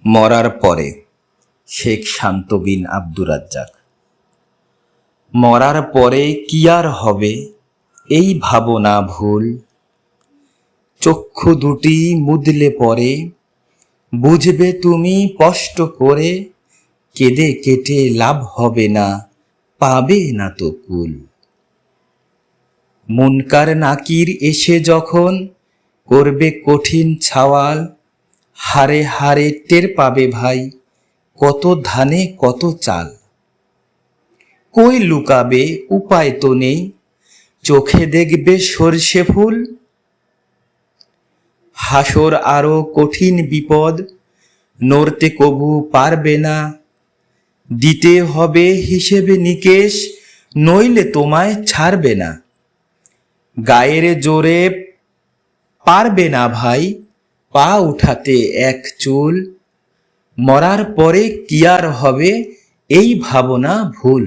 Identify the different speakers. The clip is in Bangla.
Speaker 1: মরার পরে শেখ শান্ত বিন আব্দুর রাজ্জাক। মরার পরে কি আর হবে এই ভাবনা ভুল, চক্ষু দুটি মুদলে পরে বুঝবে তুমি স্পষ্ট করে, কেঁদে কেটে লাভ হবে না, পাবে না তো কুল। মুনকার নাকির এসে যখন করবে কঠিন ছাওয়াল, হারে হারে টের পাবে ভাই কত ধানে কত চাল। কই লুকাবে উপায় তো নেই, চোখে দেখবে সর্ষে ফুল। হাসর আরো কঠিন বিপদ, নড়তে কবু পারবে না, দিতে হবে হিসেবে নিকেশ, নইলে তোমায় ছাড়বে না। গায়ের জোরে পারবে না ভাই পা উঠাতে এক চুল, মরার পরে কি আর হবে এই ভাবনা ভুল।